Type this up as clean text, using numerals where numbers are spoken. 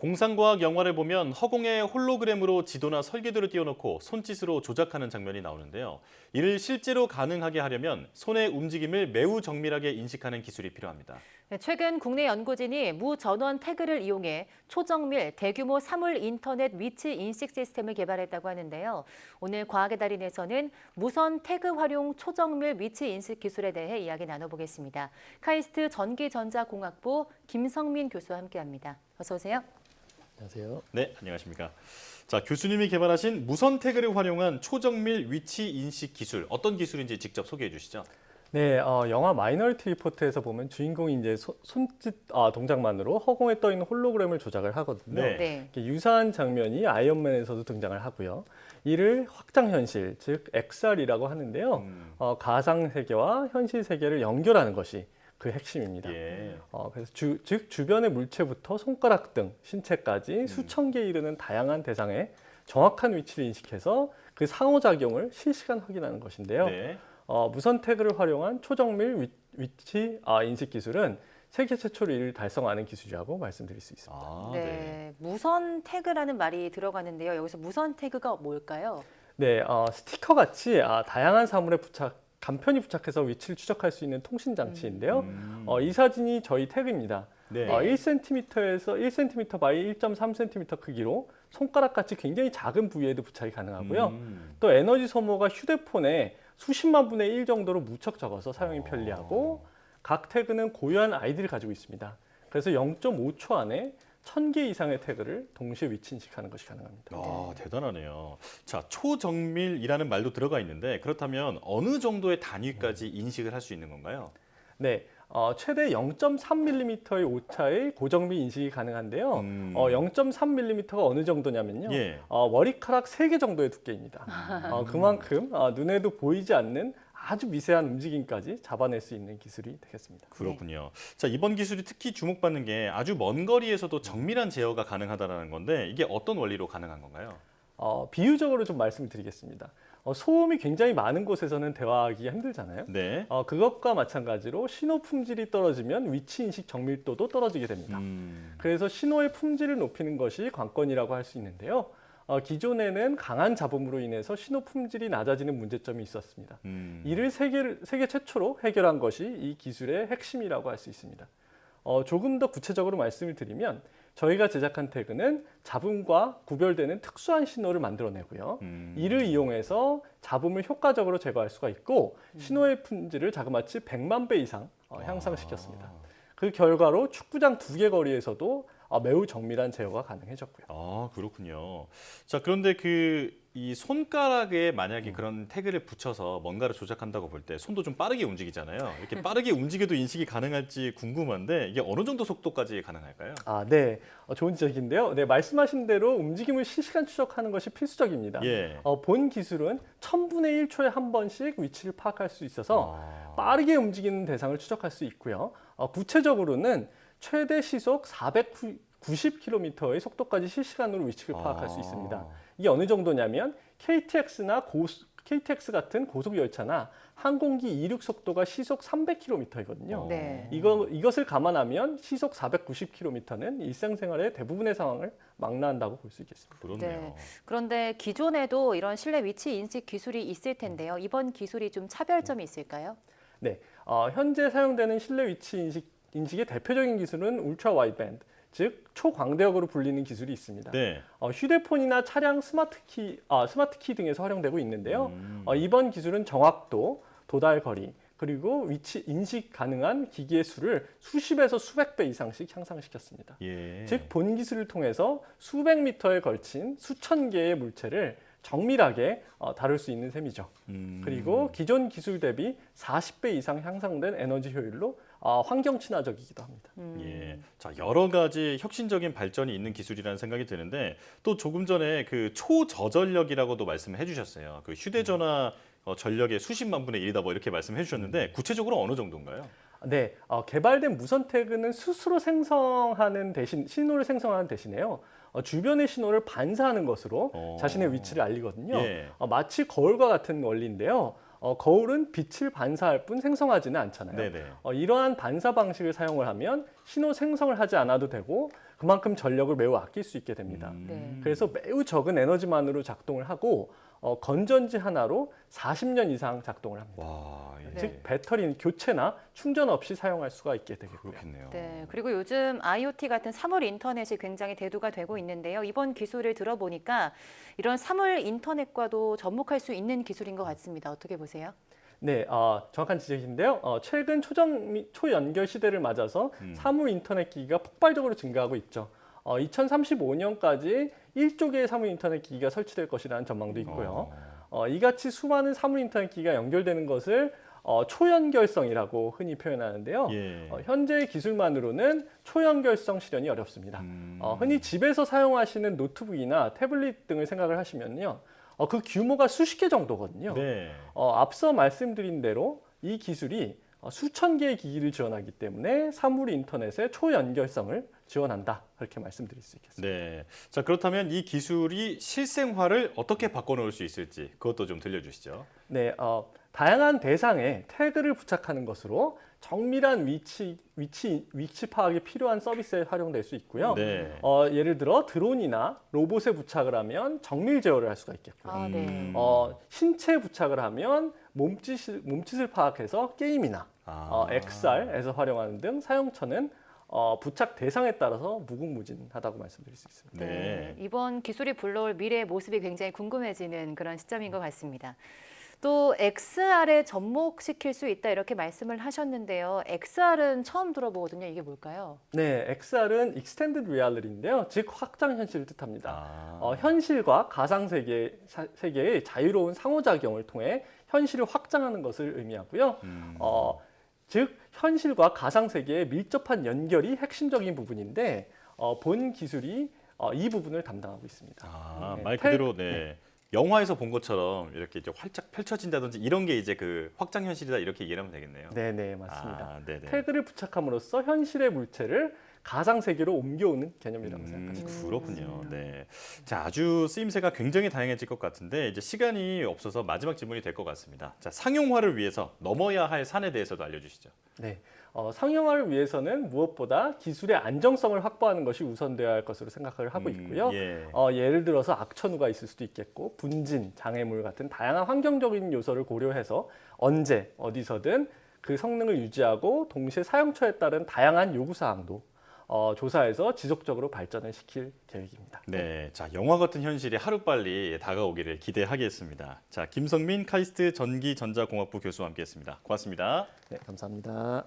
공상과학 영화를 보면 허공에 홀로그램으로 지도나 설계도를 띄워놓고 손짓으로 조작하는 장면이 나오는데요. 이를 실제로 가능하게 하려면 손의 움직임을 매우 정밀하게 인식하는 기술이 필요합니다. 최근 국내 연구진이 무전원 태그를 이용해 초정밀 대규모 사물 인터넷 위치 인식 시스템을 개발했다고 하는데요. 오늘 과학의 달인에서는 무선 태그 활용 초정밀 위치 인식 기술에 대해 이야기 나눠보겠습니다. 카이스트 전기전자공학부 김성민 교수와 함께합니다. 어서 오세요. 안녕하세요. 네, 안녕하십니까. 자, 교수님이 개발하신 무선 태그를 활용한 초정밀 위치 인식 기술, 어떤 기술인지 직접 소개해 주시죠. 네, 영화 마이너리티 리포트에서 보면 주인공이 이제 손짓 동작만으로 허공에 떠 있는 홀로그램을 조작을 하거든요. 네. 유사한 장면이 아이언맨에서도 등장을 하고요. 이를 확장 현실, 즉 XR이라고 하는데요. 가상 세계와 현실 세계를 연결하는 것이 그 핵심입니다. 예. 그래서 즉 주변의 물체부터 손가락 등 신체까지 수천 개에 이르는 다양한 대상의 정확한 위치를 인식해서 그 상호작용을 실시간 확인하는 것인데요. 네. 무선 태그를 활용한 초정밀 위치 인식 기술은 세계 최초로 이를 달성하는 기술이라고 말씀드릴 수 있습니다. 네, 무선 태그라는 말이 들어가는데요. 여기서 무선 태그가 뭘까요? 네, 스티커 같이 다양한 사물에 간편히 부착해서 위치를 추적할 수 있는 통신 장치인데요. 이 사진이 저희 태그입니다. 네. 1cm에서 1cm 바이 1.3cm 크기로 손가락같이 굉장히 작은 부위에도 부착이 가능하고요. 또 에너지 소모가 휴대폰에 수십만 분의 1 정도로 무척 적어서 사용이 편리하고 각 태그는 고유한 아이디를 가지고 있습니다. 그래서 0.5초 안에 1000개 이상의 태그를 동시에 위치 인식하는 것이 가능합니다. 대단하네요. 자, 초정밀이라는 말도 들어가 있는데 그렇다면 어느 정도의 단위까지 인식을 할 수 있는 건가요? 네, 최대 0.3mm의 오차의 고정밀 인식이 가능한데요. 0.3mm가 어느 정도냐면요. 예. 머리카락 3개 정도의 두께입니다. 그만큼 눈에도 보이지 않는 아주 미세한 움직임까지 잡아낼 수 있는 기술이 되겠습니다. 그렇군요. 자, 이번 기술이 특히 주목받는 게 아주 먼 거리에서도 정밀한 제어가 가능하다는 건데 이게 어떤 원리로 가능한 건가요? 비유적으로 좀 말씀을 드리겠습니다. 소음이 굉장히 많은 곳에서는 대화하기가 힘들잖아요. 네. 그것과 마찬가지로 신호 품질이 떨어지면 위치 인식 정밀도도 떨어지게 됩니다. 그래서 신호의 품질을 높이는 것이 관건이라고 할 수 있는데요. 기존에는 강한 잡음으로 인해서 신호 품질이 낮아지는 문제점이 있었습니다. 이를 세계 최초로 해결한 것이 이 기술의 핵심이라고 할 수 있습니다. 조금 더 구체적으로 말씀을 드리면 저희가 제작한 태그는 잡음과 구별되는 특수한 신호를 만들어내고요. 이를 이용해서 잡음을 효과적으로 제거할 수가 있고 신호의 품질을 자그마치 100만 배 이상 향상시켰습니다. 그 결과로 축구장 2개 거리에서도 매우 정밀한 제어가 가능해졌고요. 그렇군요. 자, 그런데 이 손가락에 만약에 그런 태그를 붙여서 뭔가를 조작한다고 볼 때 손도 좀 빠르게 움직이잖아요. 이렇게 빠르게 움직여도 인식이 가능할지 궁금한데 이게 어느 정도 속도까지 가능할까요? 네. 좋은 지적인데요. 네, 말씀하신 대로 움직임을 실시간 추적하는 것이 필수적입니다. 예. 본 기술은 1000분의 1초에 한 번씩 위치를 파악할 수 있어서 빠르게 움직이는 대상을 추적할 수 있고요. 구체적으로는 최대 시속 490km의 속도까지 실시간으로 위치를 파악할 수 있습니다. 이게 어느 정도냐면 KTX 같은 고속 열차나 항공기 이륙 속도가 시속 300km이거든요. 네. 이것을 감안하면 시속 490km는 일상생활의 대부분의 상황을 망라한다고 볼 수 있겠습니다. 그렇네요. 네. 그런데 기존에도 이런 실내 위치 인식 기술이 있을 텐데요. 이번 기술이 좀 차별점이 있을까요? 네, 현재 사용되는 실내 위치 인식의 대표적인 기술은 울트라 와이드밴드, 즉 초광대역으로 불리는 기술이 있습니다. 네. 휴대폰이나 차량 스마트키 등에서 활용되고 있는데요. 이번 기술은 정확도, 도달 거리, 그리고 위치 인식 가능한 기기의 수를 수십에서 수백 배 이상씩 향상시켰습니다. 예. 즉 본 기술을 통해서 수백 미터에 걸친 수천 개의 물체를 정밀하게 다룰 수 있는 셈이죠. 그리고 기존 기술 대비 40배 이상 향상된 에너지 효율로 환경 친화적이기도 합니다. 예. 자, 여러 가지 혁신적인 발전이 있는 기술이라는 생각이 드는데 또 조금 전에 그 초저전력이라고도 말씀을 해주셨어요. 그 휴대전화 전력의 수십만 분의 1이다 뭐 이렇게 말씀해 주셨는데 구체적으로 어느 정도인가요? 네, 개발된 무선 태그는 스스로 신호를 생성하는 대신에요. 주변의 신호를 반사하는 것으로 자신의 위치를 알리거든요. 예. 마치 거울과 같은 원리인데요. 거울은 빛을 반사할 뿐 생성하지는 않잖아요. 네네. 이러한 반사 방식을 사용을 하면 신호 생성을 하지 않아도 되고 그만큼 전력을 매우 아낄 수 있게 됩니다. 네. 그래서 매우 적은 에너지만으로 작동을 하고 건전지 하나로 40년 이상 작동을 합니다. 와, 예. 즉 배터리 교체나 충전 없이 사용할 수가 있게 되겠고요. 그렇겠네요. 네, 그리고 요즘 IoT 같은 사물 인터넷이 굉장히 대두가 되고 있는데요. 이번 기술을 들어보니까 이런 사물 인터넷과도 접목할 수 있는 기술인 것 같습니다. 어떻게 보세요? 네, 정확한 지적인데요. 최근 초연결 시대를 맞아서 사물 인터넷 기기가 폭발적으로 증가하고 있죠. 2035년까지 1조 개의 사물 인터넷 기기가 설치될 것이라는 전망도 있고요. 이같이 수많은 사물 인터넷 기기가 연결되는 것을 초연결성이라고 흔히 표현하는데요. 예. 현재의 기술만으로는 초연결성 실현이 어렵습니다. 흔히 집에서 사용하시는 노트북이나 태블릿 등을 생각을 하시면요. 그 규모가 수십 개 정도거든요. 네. 앞서 말씀드린 대로 이 기술이 수천 개의 기기를 지원하기 때문에 사물 인터넷의 초연결성을 지원한다. 그렇게 말씀드릴 수 있겠습니다. 네. 자, 그렇다면 이 기술이 실생활을 어떻게 바꿔놓을 수 있을지 그것도 좀 들려주시죠. 네, 다양한 대상에 태그를 부착하는 것으로 정밀한 위치 파악이 필요한 서비스에 활용될 수 있고요. 네. 예를 들어 드론이나 로봇에 부착을 하면 정밀 제어를 할 수가 있겠고요. 아, 네. 신체에 부착을 하면 몸짓을 파악해서 게임이나 XR에서 활용하는 등 사용처는 부착 대상에 따라서 무궁무진하다고 말씀드릴 수 있습니다. 네. 이번 기술이 불러올 미래의 모습이 굉장히 궁금해지는 그런 시점인 것 같습니다. 또 XR에 접목시킬 수 있다 이렇게 말씀을 하셨는데요. XR은 처음 들어보거든요. 이게 뭘까요? 네, XR은 Extended Reality인데요. 즉 확장 현실을 뜻합니다. 아. 현실과 가상 세계의 자유로운 상호작용을 통해 현실을 확장하는 것을 의미하고요. 즉 현실과 가상 세계의 밀접한 연결이 핵심적인 부분인데 본 기술이 이 부분을 담당하고 있습니다. 아, 네, 말 그대로 네. 영화에서 본 것처럼 이렇게 이제 활짝 펼쳐진다든지 이런 게 이제 그 확장 현실이다 이렇게 이해하면 되겠네요. 네, 맞습니다. 아, 네네. 태그를 부착함으로써 현실의 물체를 가상 세계로 옮겨오는 개념이라고 생각하시면 그렇군요. 네. 자, 아주 쓰임새가 굉장히 다양해질 것 같은데 이제 시간이 없어서 마지막 질문이 될 것 같습니다. 자, 상용화를 위해서 넘어야 할 산에 대해서도 알려주시죠. 네, 상용화를 위해서는 무엇보다 기술의 안정성을 확보하는 것이 우선되어야 할 것으로 생각을 하고 있고요. 예. 예를 들어서 악천후가 있을 수도 있겠고 분진, 장애물 같은 다양한 환경적인 요소를 고려해서 언제 어디서든 그 성능을 유지하고 동시에 사용처에 따른 다양한 요구사항도 조사해서 지속적으로 발전을 시킬 계획입니다. 네, 자, 영화 같은 현실이 하루빨리 다가오기를 기대하겠습니다. 자, 김성민 카이스트 전기전자공학부 교수와 함께했습니다. 고맙습니다. 네, 감사합니다.